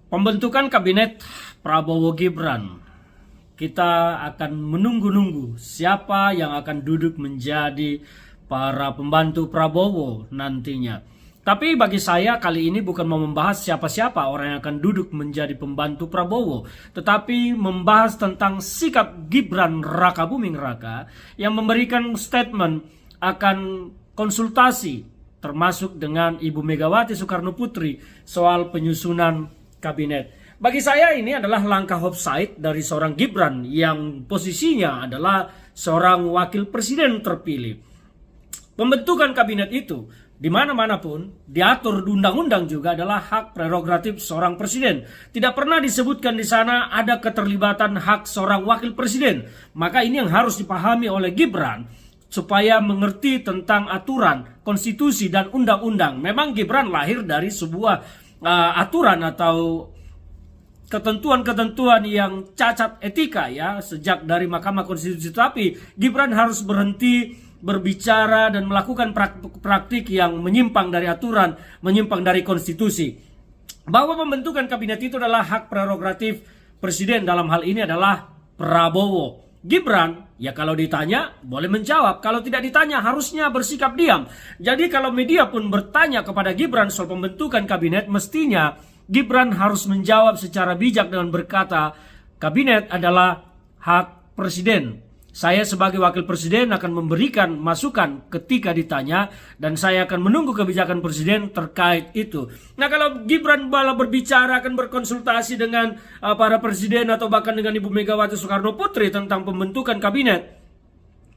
Pembentukan kabinet Prabowo Gibran. Kita akan menunggu-nunggu siapa yang akan duduk menjadi para pembantu Prabowo nantinya. Tapi bagi saya kali ini bukan mau membahas siapa-siapa orang yang akan duduk menjadi pembantu Prabowo, tetapi membahas tentang sikap Gibran Rakabuming Raka yang memberikan statement akan konsultasi termasuk dengan Ibu Megawati Soekarno Putri soal penyusunan kabinet. Bagi saya ini adalah langkah offside dari seorang Gibran yang posisinya adalah seorang wakil presiden terpilih. Pembentukan kabinet itu di mana-mana pun diatur di undang-undang juga adalah hak prerogatif seorang presiden. Tidak pernah disebutkan di sana ada keterlibatan hak seorang wakil presiden. Maka ini yang harus dipahami oleh Gibran supaya mengerti tentang aturan, konstitusi dan undang-undang. Memang Gibran lahir dari sebuah aturan atau ketentuan-ketentuan yang cacat etika ya sejak dari Mahkamah Konstitusi, tapi Gibran harus berhenti berbicara dan melakukan praktik yang menyimpang dari aturan, menyimpang dari konstitusi. Bahwa pembentukan kabinet itu adalah hak prerogatif presiden, dalam hal ini adalah Prabowo. Gibran ya kalau ditanya boleh menjawab, kalau tidak ditanya harusnya bersikap diam. Jadi kalau media pun bertanya kepada Gibran soal pembentukan kabinet, mestinya Gibran harus menjawab secara bijak dengan berkata, kabinet adalah hak presiden. Saya sebagai wakil presiden akan memberikan masukan ketika ditanya dan saya akan menunggu kebijakan presiden terkait itu. Nah, kalau Gibran malah berbicara akan berkonsultasi dengan para presiden atau bahkan dengan Ibu Megawati Soekarno Putri tentang pembentukan kabinet,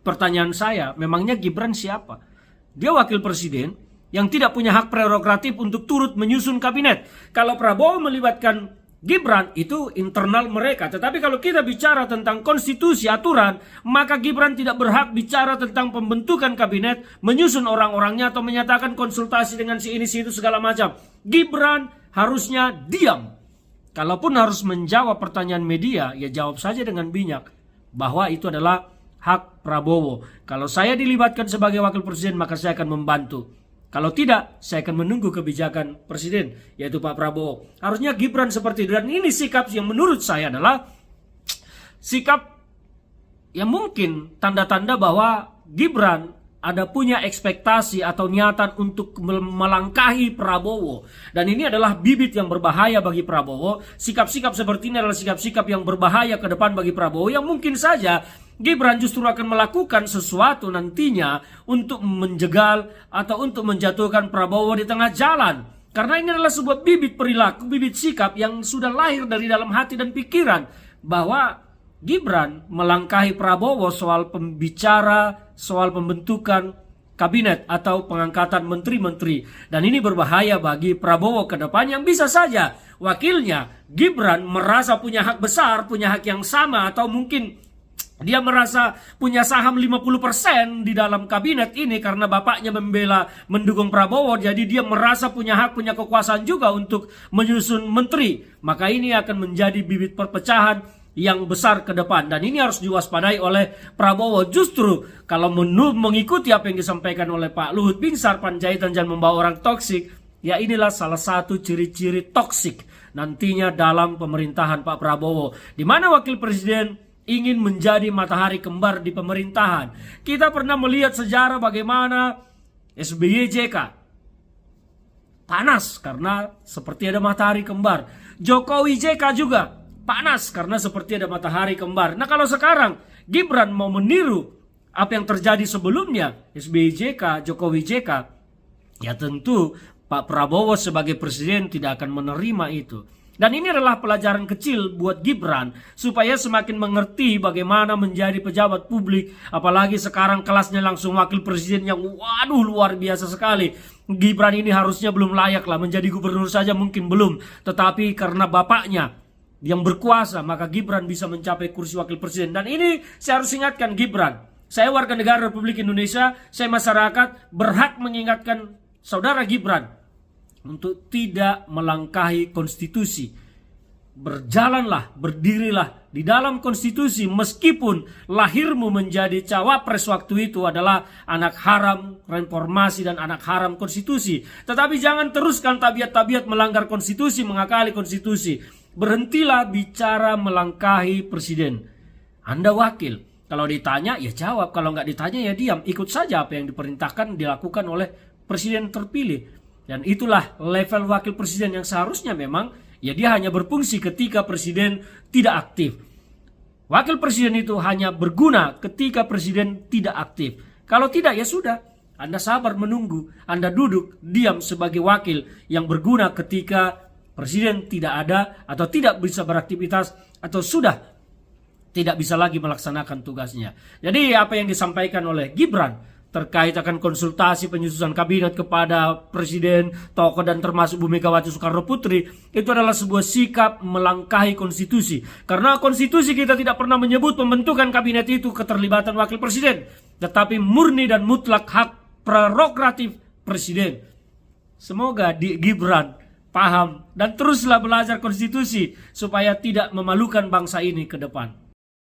pertanyaan saya, memangnya Gibran siapa? Dia wakil presiden yang tidak punya hak prerogatif untuk turut menyusun kabinet. Kalau Prabowo melibatkan Gibran itu internal mereka. Tetapi kalau kita bicara tentang konstitusi, aturan, maka Gibran tidak berhak bicara tentang pembentukan kabinet, menyusun orang-orangnya atau menyatakan konsultasi dengan si ini si itu segala macam. Gibran harusnya diam. Kalaupun harus menjawab pertanyaan media, ya jawab saja dengan bijak bahwa itu adalah hak Prabowo. Kalau saya dilibatkan sebagai wakil presiden, maka saya akan membantu. Kalau tidak, saya akan menunggu kebijakan presiden, yaitu Pak Prabowo. Harusnya Gibran seperti itu. Dan ini sikap yang menurut saya adalah sikap yang mungkin tanda-tanda bahwa Gibran ada punya ekspektasi atau niatan untuk melangkahi Prabowo. Dan ini adalah bibit yang berbahaya bagi Prabowo. Sikap-sikap seperti ini adalah sikap-sikap yang berbahaya ke depan bagi Prabowo, yang mungkin saja Gibran justru akan melakukan sesuatu nantinya untuk menjegal atau untuk menjatuhkan Prabowo di tengah jalan. Karena ini adalah sebuah bibit perilaku, bibit sikap yang sudah lahir dari dalam hati dan pikiran bahwa Gibran melangkahi Prabowo soal pembicara, soal pembentukan kabinet atau pengangkatan menteri-menteri. Dan ini berbahaya bagi Prabowo ke depan yang bisa saja wakilnya Gibran merasa punya hak besar, punya hak yang sama, atau mungkin dia merasa punya saham 50% di dalam kabinet ini karena bapaknya mendukung Prabowo. Jadi dia merasa punya hak, punya kekuasaan juga untuk menyusun menteri. Maka ini akan menjadi bibit perpecahan yang besar ke depan. Dan ini harus diwaspadai oleh Prabowo. Justru kalau mengikuti apa yang disampaikan oleh Pak Luhut Binsar Panjaitan jangan membawa orang toksik, ya inilah salah satu ciri-ciri toksik nantinya dalam pemerintahan Pak Prabowo, di mana wakil presiden ingin menjadi matahari kembar di pemerintahan. Kita pernah melihat sejarah bagaimana SBY JK panas karena seperti ada matahari kembar. Jokowi JK juga panas karena seperti ada matahari kembar. Nah, kalau sekarang Gibran mau meniru apa yang terjadi sebelumnya, SBY JK, Jokowi JK, ya tentu Pak Prabowo sebagai presiden tidak akan menerima itu. Dan ini adalah pelajaran kecil buat Gibran supaya semakin mengerti bagaimana menjadi pejabat publik. Apalagi sekarang kelasnya langsung wakil presiden yang waduh luar biasa sekali. Gibran ini harusnya belum layak lah menjadi gubernur saja, mungkin belum. Tetapi karena bapaknya yang berkuasa, maka Gibran bisa mencapai kursi wakil presiden. Dan ini saya harus ingatkan Gibran. Saya warga negara Republik Indonesia, saya masyarakat berhak mengingatkan saudara Gibran untuk tidak melangkahi konstitusi. berjalanlah, berdirilah di dalam konstitusi meskipun lahirmu menjadi cawapres waktu itu adalah anak haram reformasi dan anak haram konstitusi. Tetapi jangan teruskan tabiat-tabiat melanggar konstitusi, mengakali konstitusi. Berhentilah bicara melangkahi presiden. Anda wakil, kalau ditanya ya jawab, kalau nggak ditanya ya diam. Ikut saja apa yang diperintahkan dilakukan oleh presiden terpilih. Dan itulah level wakil presiden yang seharusnya memang ya dia hanya berfungsi ketika presiden tidak aktif. Wakil presiden itu hanya berguna ketika presiden tidak aktif. Kalau tidak ya sudah, Anda sabar menunggu. Anda duduk diam sebagai wakil yang berguna ketika presiden tidak ada atau tidak bisa beraktivitas atau sudah tidak bisa lagi melaksanakan tugasnya. Jadi apa yang disampaikan oleh Gibran terkait akan konsultasi penyusunan kabinet kepada presiden, tokoh dan termasuk Bu Megawati Soekarno Putri, itu adalah sebuah sikap melangkahi konstitusi. Karena konstitusi kita tidak pernah menyebut pembentukan kabinet itu keterlibatan wakil presiden, tetapi murni dan mutlak hak prerogatif presiden. Semoga Gibran paham dan teruslah belajar konstitusi supaya tidak memalukan bangsa ini ke depan.